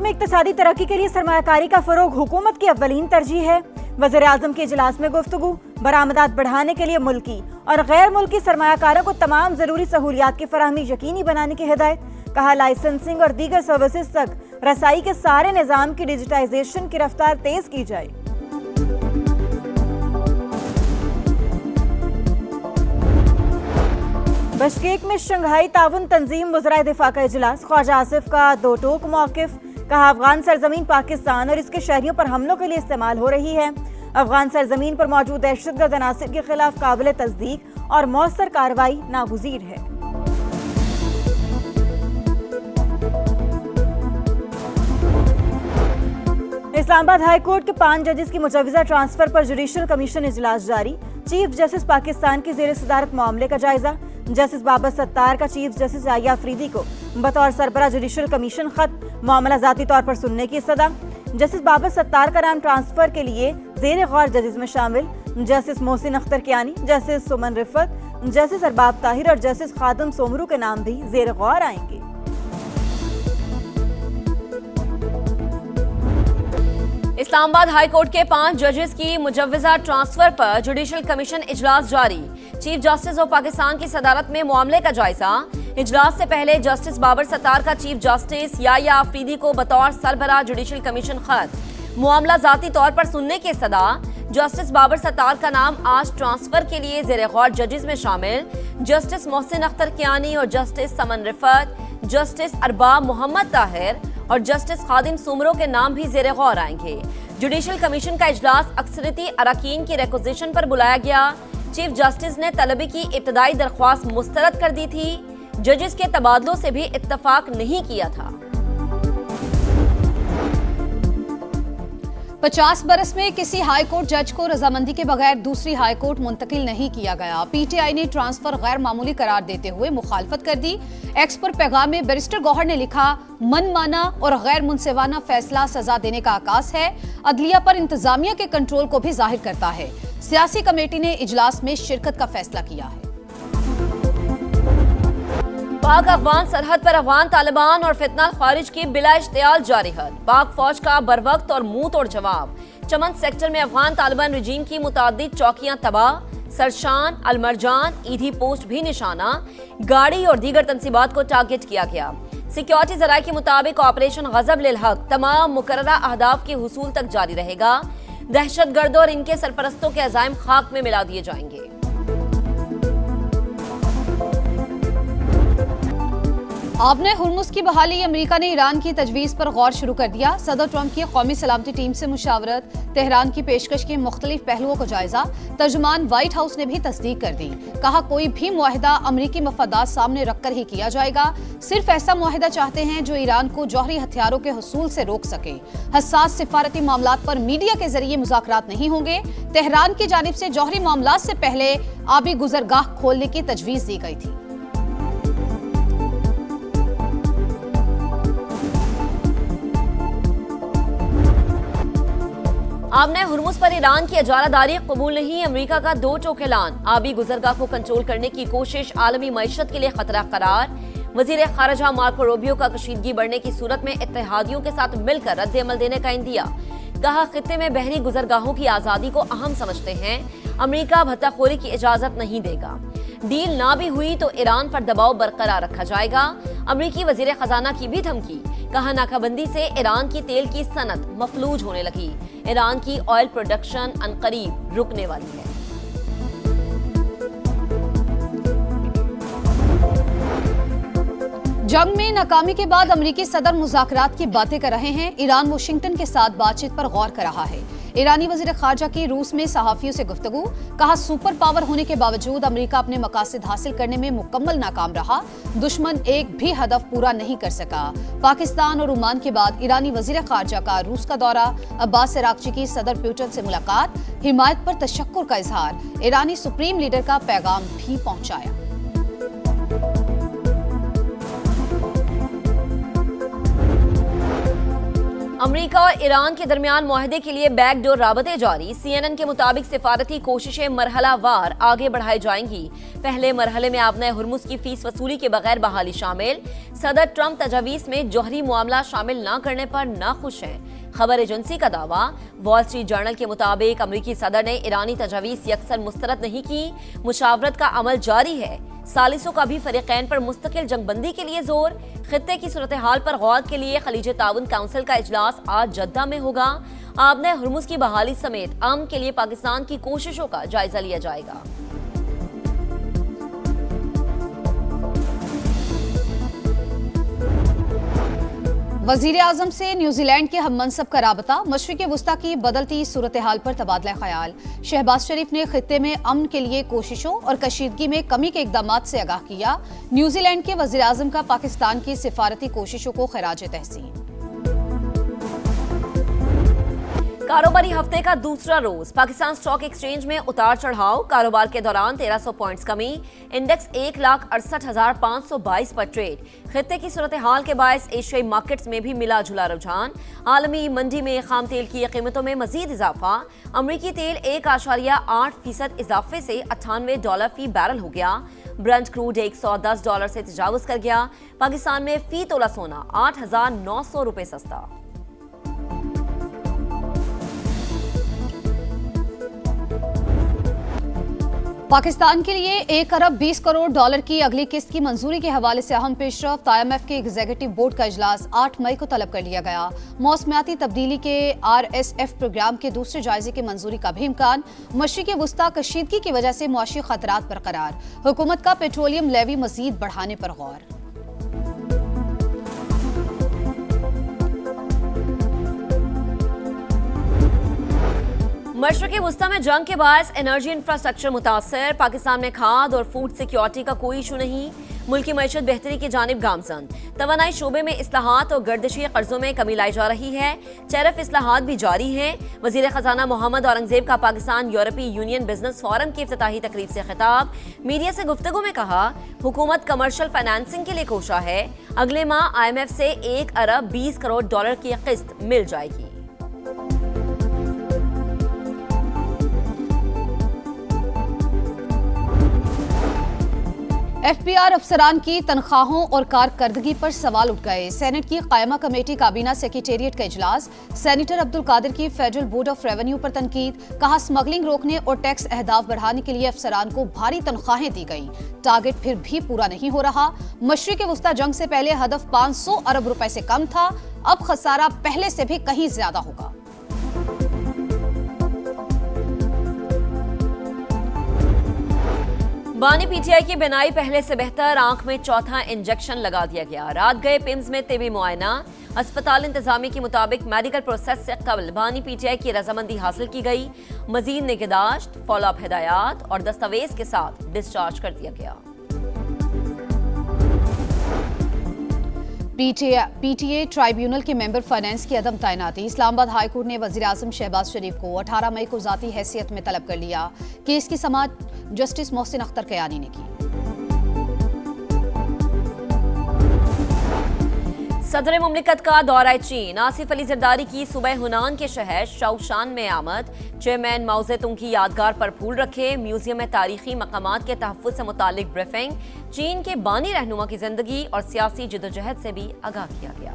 में इक्तिसादी तरक्की के लिए सरमायाकारी का फरोग हुकूमत की अव्वलीन तरजीह है। वज़ीर आज़म के इजलास में गुफ्तगू। बरामदात बढ़ाने के लिए मुल्की और गैर मुल्की सरमायाकारों को तमाम जरूरी सहूलियात की फराहमी यकीनी बनाने की हिदायत। कहा, लाइसेंसिंग और दीगर सर्विसेज तक रसाई के सारे निज़ाम की डिजिटाइजेशन की रफ्तार तेज की जाए। बशकेक में शंघाई ताउन तंजीम वज़राए दिफा का इजलास। ख्वाजा आसिफ का दो टोक मौक़िफ़। कहा, अफगान सरजमीन पाकिस्तान और इसके शहरियों पर हमलों के लिए इस्तेमाल हो रही है। अफगान सरजमीन पर मौजूद दहशतगर्द अनासिर के खिलाफ काबिल तस्दीक और मौसर कार्रवाई नागुज़ीर है। इस्लामाबाद हाई कोर्ट के 5 जजेस की मुजव्वज़ा ट्रांसफर पर जुडिशल कमीशन इजलास जारी। चीफ जस्टिस पाकिस्तान की ज़ेर सदारत मामले का जायजा। जस्टिस बाबर सत्तार का चीफ जस्टिस याह्या अफरीदी को बतौर सरबरा जुडिशल कमीशन खत। मामला ज़ाती तौर पर सुनने की सदा। जस्टिस बाबर सत्तार का नाम ट्रांसफर के लिए ज़ेर गौर जजेस में शामिल जस्टिस मोहसिन अख्तर कियानी, जस्टिस सुमन रिफत, जस्टिस अरबाब ताहिर और जस्टिस खादम सोमरू के नाम भी ज़ेर गौर आएंगे। इस्लामाबाद हाई कोर्ट के 5 जजेस की मुजव्वज़ा ट्रांसफर पर जुडिशल कमीशन इजलास जारी। चीफ जस्टिस ऑफ पाकिस्तान की सदारत में मामले का जायजा। इजलास से पहले जस्टिस बाबर सत्तार का चीफ जस्टिस याह्या अफरीदी को बतौर सरबराह जुडिशल कमीशन खत। मामला ज़ाती तौर पर सुनने की सदा। जस्टिस बाबर सत्तार का नाम आज ट्रांसफर के लिए ज़ेर गौर जजेस में शामिल जस्टिस मोहसिन अख्तर कियानी और जस्टिस समन रिफत, जस्टिस अरबाब मोहम्मद ताहिर और जस्टिस खादिम सुमरो के नाम भी ज़ेर गौर आएंगे। जुडिशल कमीशन का इजलास अक्सरियती अरकान की रिक्वेजिशन पर बुलाया गया। चीफ जस्टिस ने तलबी की इब्तदाई दरख्वास्त मुस्तरद कर दी थी। जजेस के तबादलों से भी इत्तफाक नहीं किया था। 50 बरस में किसी हाई कोर्ट जज को रजामंदी के बगैर दूसरी हाई कोर्ट मुंतकिल नहीं किया गया। पीटीआई ने ट्रांसफर गैर मामूली करार देते हुए मुखालफत कर दी। एक्स पर पैगाम में बैरिस्टर गौहर ने लिखा, मनमाना और गैर मुनसिफाना फैसला सजा देने का आकाश है, अदलिया पर इंतजामिया के कंट्रोल को भी जाहिर करता है। सियासी कमेटी ने इजलास में शिरकत का फैसला किया है। पाक अफगान सरहद पर अफगान तालिबान और फितना खारिज की बिला इश्तियाल जारी है। पाक फौज का बरवक्त और मुंह तोड़ जवाब। चमन सेक्टर में अफगान तालिबान रजीम की मुताद्दिद चौकियां तबाह। सरशान, अलमरजान, ईदी पोस्ट भी निशाना। गाड़ी और दीगर तंसीबात को टारगेट किया गया। सिक्योरिटी जराये के मुताबिक ऑपरेशन गजब लिल हक तमाम मुकर्ररा अहदाफ के हुसूल तक जारी रहेगा। दहशतगर्दों और इनके सरपरस्तों के अज़ाइम खाक में मिला दिए जाएंगे। आबने हुर्मुज़ की बहाली। अमेरिका ने ईरान की तजवीज़ पर गौर शुरू कर दिया। सदर ट्रंप की कौमी सलामती टीम से मुशावरत। तेहरान की पेशकश के मुख्तलिफ पहलुओं को जायजा। तर्जुमान व्हाइट हाउस ने भी तस्दीक कर दी। कहा, कोई भी मुआहिदा अमरीकी मफादात सामने रखकर ही किया जाएगा। सिर्फ ऐसा मुआहिदा चाहते हैं जो ईरान को जौहरी हथियारों के हुसूल से रोक सके। हसास सिफारती मामलात पर मीडिया के जरिए मुज़ाकरात नहीं होंगे। तेहरान की जानिब से जौहरी मामलात से पहले आबी गुजरगाह खोलने की तजवीज़ दी गई थी। आबने हुर्मुज़ पर ईरान की इजारादारी कबूल नहीं। अमेरिका का दो टोक ऐलान। आबी गुजरगाह को कंट्रोल करने की कोशिश आलमी मईशत के लिए खतरा करार। वजीर खारजा मार्को रूबियो का कशीदगी बढ़ने की सूरत में इत्तेहादियों के साथ मिलकर रद्द अमल देने का इंदिया। कहा, खित्ते में बहरी गुजरगाहों की आज़ादी को अहम समझते हैं। अमेरिका भत्ताखोरी की इजाज़त नहीं देगा। डील ना भी हुई तो ईरान पर दबाव बरकरार रखा जाएगा। अमेरिकी वजीर खजाना की भी धमकी। कहा, नाकाबंदी से ईरान की तेल की सनत मफलूज होने लगी। ईरान की ऑयल प्रोडक्शन अनकरीब रुकने वाली है। जंग में नाकामी के बाद अमेरिकी सदर मुज़ाकरात की बातें कर रहे हैं। ईरान वाशिंगटन के साथ बातचीत पर गौर कर रहा है। ईरानी वज़ीर ख़ारजा की रूस में सहाफ़ियों से गुफ्तगू। कहा, सुपर पावर होने के बावजूद अमेरिका अपने मकासद हासिल करने में मुकम्मल नाकाम रहा। दुश्मन एक भी हदफ पूरा नहीं कर सका। पाकिस्तान और ओमान के बाद ईरानी वज़ीर ख़ारजा का रूस का दौरा। अब्बास अराग़ची की सदर पुतिन से मुलाकात। हिमायत पर तशक्कुर का इजहार। ईरानी सुप्रीम लीडर का पैगाम भी पहुंचाया। अमेरिका और ईरान के दरमियान मुआहदे के लिए बैकडोर राबतें जारी। CNN के मुताबिक सिफारती कोशिशें मरहलावार आगे बढ़ाई जाएंगी। पहले मरहले में आबना हुर्मुज की फीस वसूली के बगैर बहाली शामिल। सदर ट्रंप तजावीज में जौहरी मामला शामिल न करने पर नाखुश हैं। खबर एजेंसी का दावा। वॉल स्ट्रीट जर्नल के मुताबिक अमेरिकी सदर ने ईरानी तजावीज यकसर मुस्तरद नहीं की। मुशावरत का अमल जारी है। सालिसों का भी फरीकैन पर मुस्तकिल जंगबंदी के लिए जोर। खित्ते की सूरत हाल पर गौर के लिए खलीज ताउन काउंसिल का इजलास आज जद्दा में होगा। आबने हुर्मुज की बहाली समेत अमन के लिए पाकिस्तान की कोशिशों का जायजा लिया जाएगा। वजीर आजम से न्यूजीलैंड के हम मनसब का राबता। मशरिक़ वुस्ता की बदलती सूरत हाल पर तबादला ख्याल। शहबाज शरीफ ने खित्ते में अमन के लिए कोशिशों और कशीदगी में कमी के इकदाम से आगाह किया। न्यूजीलैंड के वजीर आजम का पाकिस्तान की सिफारती कोशिशों को खराज तहसीन। कारोबारी हफ्ते का दूसरा रोज पाकिस्तान स्टॉक एक्सचेंज में उतार चढ़ाव। कारोबार के दौरान 1300 पॉइंट्स कमी। इंडेक्स 1,68,522 पर ट्रेड। खित्ते की सूरत हाल के बायस एशियाई मार्केट्स में भी मिला जुला रुझान। आलमी मंडी में खाम तेल की कीमतों में मजीद इजाफा। अमरीकी तेल 1.8% इजाफे से $98 फी बैरल हो गया। ब्रंट क्रूड $110 से तजावुज कर गया। पाकिस्तान में फी तोला सोना 8,900 रुपए सस्ता। पाकिस्तान के लिए 1 अरब 20 करोड़ डॉलर की अगली किस्त की मंजूरी के हवाले से अहम पेशरफ्त। IMF के एग्जीक्यूटिव बोर्ड का इजलास 8 मई को तलब कर लिया गया। मौसमियाती तब्दीली के RSF प्रोग्राम के दूसरे जायजे की मंजूरी का भी इम्कान। मशरिक़ वुस्ता कशीदगी की वजह से मुआशी खतरात बरकरार। हुकूमत का पेट्रोलियम लेवी मजीद बढ़ाने पर गौर। मशरिक़ वुस्ता में जंग के बायस एनर्जी इंफ्रास्ट्रक्चर मुतासर। पाकिस्तान में खाद और फूड सिक्योरिटी का कोई इशू नहीं। मुल्की मईशत बेहतरी की जानिब गामजन। तवानाई शोबे में इस्लाहात और गर्दिशी कर्जों में कमी लाई जा रही है। टैरिफ इस्लाहात भी जारी हैं। वजीर खजाना मोहम्मद औरंगजेब का पाकिस्तान यूरोपीय यूनियन बिजनेस फोरम की इफ्तिताही तकरीब से खिताब। मीडिया से गुफ्तगू में कहा, हुकूमत कमर्शियल फाइनेंसिंग के लिए कोशा है। अगले माह IMF से 1 अरब 20 करोड़ डॉलर की किस्त मिल जाएगी। FBR अफसरान की तनख्वाहों और कारकर्दगी पर सवाल उठ गए। सेनेट की कायमा कमेटी काबीना सेक्रेटेरिएट का इजलास। सेनेटर अब्दुल कादिर की फेडरल बोर्ड ऑफ रेवेन्यू पर तनकीद। कहा, स्मगलिंग रोकने और टैक्स अहदाफ बढ़ाने के लिए अफसरान को भारी तनख्वाहें दी गई। टारगेट फिर भी पूरा नहीं हो रहा। मशरिक़ वुस्ता जंग से पहले हदफ 500 अरब रुपए से कम था। अब खसारा पहले से भी कहीं ज्यादा होगा। बानी PTI की बिनाई पहले से बेहतर। आंख में चौथा इंजेक्शन लगा दिया गया। रात गए पिम्स में तिबी मुआयना। अस्पताल इंतजामी के मुताबिक मेडिकल प्रोसेस से कबल बानी PTI की रजामंदी हासिल की गई। मजीद निगहदाश्त, फॉलोअप हिदायत और दस्तावेज के साथ डिस्चार्ज कर दिया गया। PTA ट्राइब्यूनल के मेंबर फाइनेंस की अदम तैनाती। इस्लामाबाद हाई कोर्ट ने वजीर आजम शहबाज शरीफ को 18 मई को जाती हैसियत में तलब कर लिया। केस की समाअत जस्टिस मोहसिन अख्तर कयानी ने की। सदर मुमलिकत का दौरा चीन। आसिफ अली जरदारी की सुबह हुनान के शहर शाओशान में आमद। चेयरमैन माओ ज़ेतुंग की यादगार पर फूल रखे। म्यूजियम में तारीखी मकामात के तहफ़्फ़ुज़ से मुतालिक ब्रीफिंग। चीन के बानी रहनुमा की जिंदगी और सियासी जदोजहद से भी आगाह किया गया।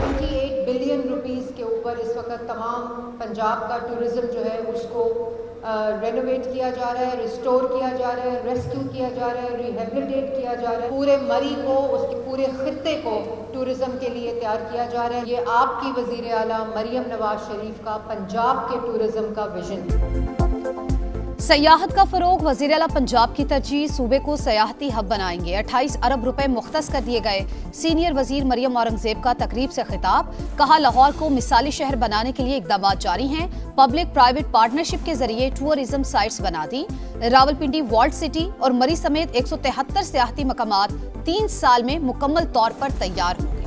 28 बिलियन रुपीस के ऊपर इस वक्त तमाम पंजाब का टूरिज्म जो है उसको रेनोवेट किया जा रहा है, रिस्टोर किया जा रहा है, रेस्क्यू किया जा रहा है, रिहेबिलिटेट किया जा रहा है। पूरे मरी को, उसके पूरे खित्ते को टूरिज्म के लिए तैयार किया जा रहा है। ये आपकी वजीर आला मरियम नवाज शरीफ का पंजाब के टूरिज्म का विजन। सयाहत का फरोग। वजीर आला पंजाब की तरजीह। सूबे को सयाहती हब बनाएंगे। 28 अरब रुपए मुख्तस कर दिए गए। सीनियर वजीर मरियम औरंगजेब का तकरीब से खिताब। कहा, लाहौर को मिसाली शहर बनाने के लिए इकदाम जारी हैं। पब्लिक प्राइवेट पार्टनरशिप के जरिए टूरिज्म साइट्स बना दी। रावलपिंडी वॉल्ड सिटी और मरी समेत 173 सियाहती मकामात 3 साल में मुकम्मल तौर पर तैयार होंगे।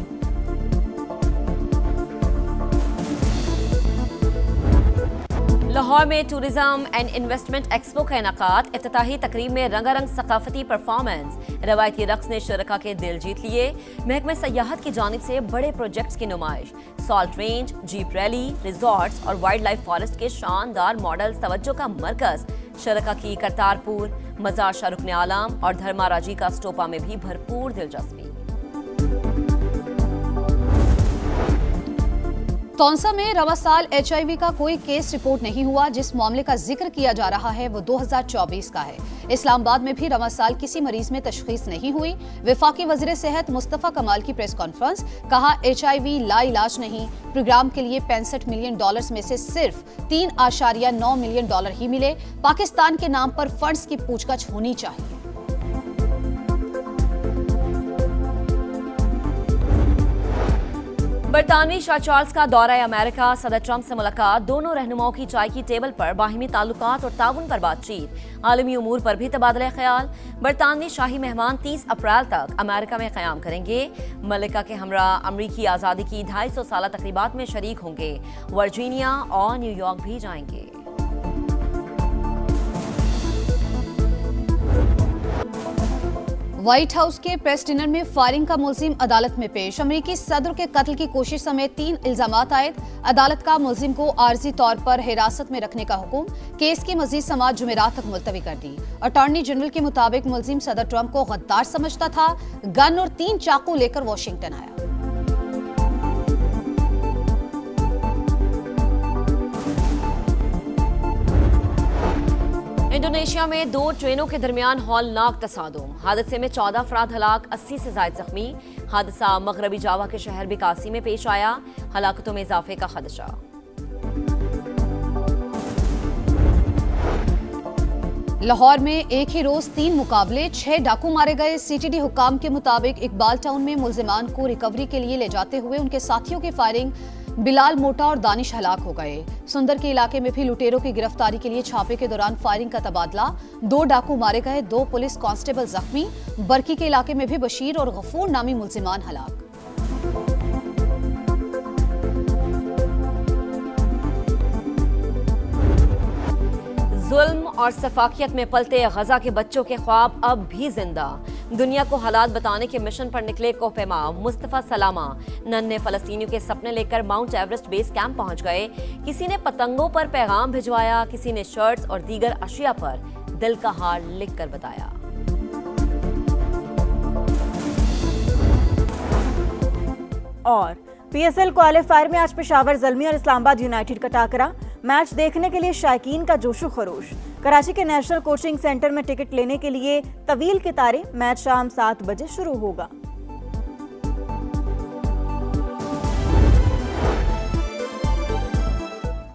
लाहौर में टूरिज्म एंड इन्वेस्टमेंट एक्सपो का इनाकात। इफ्तिताही तकरीब में रंगारंग सकाफती परफॉर्मेंस, रवायती रक्स ने शुरका के दिल जीत लिए। महकमे सयाहत की जानिब से बड़े प्रोजेक्ट्स की नुमाइश, salt range, jeep rally, resorts और वाइल्ड लाइफ फॉरेस्ट के शानदार मॉडल्स तवज्जो का मरकज। शुरका की करतारपुर, मजार शाहरुख ने आलम और धर्माराजी का स्टोपा में भी भरपूर दिलचस्पी। तौंसा में रवा साल HIV का कोई केस रिपोर्ट नहीं हुआ। जिस मामले का जिक्र किया जा रहा है वो 2024 का है। इस्लामाबाद में भी रवा साल किसी मरीज में तशखीस नहीं हुई। वफाकी वज़ीर सेहत मुस्तफ़ा कमाल की प्रेस कॉन्फ्रेंस, कहा HIV लाइलाज नहीं। प्रोग्राम के लिए $65 मिलियन में से सिर्फ $3.9 मिलियन ही मिले। पाकिस्तान के नाम पर फंड्स की पूछताछ होनी चाहिए। बरतानवी शाह चार्ल्स का दौरा अमेरिका, सदर ट्रंप से मुलाकात। दोनों रहनुमाओं की चाय की टेबल पर बाहिमी ताल्लुकात और ताउन पर बातचीत। आलमी उमूर पर भी तबादला ख्याल। बरतानवी शाही मेहमान 30 अप्रैल तक अमेरिका में क़याम करेंगे। मलिका के हमरा अमरीकी आज़ादी की 250 साला तकरीबात में शरीक होंगे। वर्जीनिया और न्यूयॉर्क भी जाएंगे। व्हाइट हाउस के प्रेस डिनर में फायरिंग का मुलजिम अदालत में पेश। अमेरिकी सदर के कत्ल की कोशिश समेत 3 इल्जामात आयद। अदालत का मुलजिम को आर्जी तौर पर हिरासत में रखने का हुक्म। केस की मजीद समाअत जुमेरात तक मुलतवी कर दी। अटॉर्नी जनरल के मुताबिक मुलजिम सदर ट्रंप को गद्दार समझता था। गन और 3 चाकू लेकर वाशिंगटन आया। इंडोनेशिया में 2 ट्रेनों के दरमियान हौलनाक तसादुम। हादसे में 14 अफराद हलाक, 80 से ज्यादा जख्मी। हादसा मगरबी जावा के शहर बिकासी में पेश आया। हलाकतों में इजाफे का खदशा। लाहौर में एक ही रोज 3 मुकाबले, 6 डाकू मारे गए। CTD हुकाम के मुताबिक इकबाल टाउन में मुलजिमान को रिकवरी के लिए ले जाते हुए उनके साथियों की फायरिंग बिलाल मोटा और दानिश हलाक हो गए। सुंदर के इलाके में भी लुटेरों की गिरफ्तारी के लिए छापे के दौरान फायरिंग का तबादला। 2 डाकू मारे गए, 2 पुलिस कांस्टेबल जख्मी। बरकी के इलाके में भी बशीर और गफूर नामी मुलजिमान हलाक। जुल्म और सफाकियत में पलते गजा के बच्चों के ख्वाब अब भी जिंदा। दुनिया को हालात बताने के मिशन पर निकले कोहपेमा मुस्तफा सलामा नन्हे फलस्तीनियों के सपने लेकर माउंट एवरेस्ट बेस कैंप पहुंच गए। किसी ने पतंगों पर पैगाम भिजवाया, किसी ने शर्ट्स और दीगर अशिया पर दिल का हाल लिख कर बताया। और PSL क्वालीफायर में आज पेशावर ज़ल्मी और इस्लामाबाद यूनाइटेड का टाकरा। मैच देखने के लिए शायकीन का जोशो खरोश। कराची के नेशनल कोचिंग सेंटर में टिकट लेने के लिए तवील कतारें। मैच शाम 7 बजे शुरू होगा।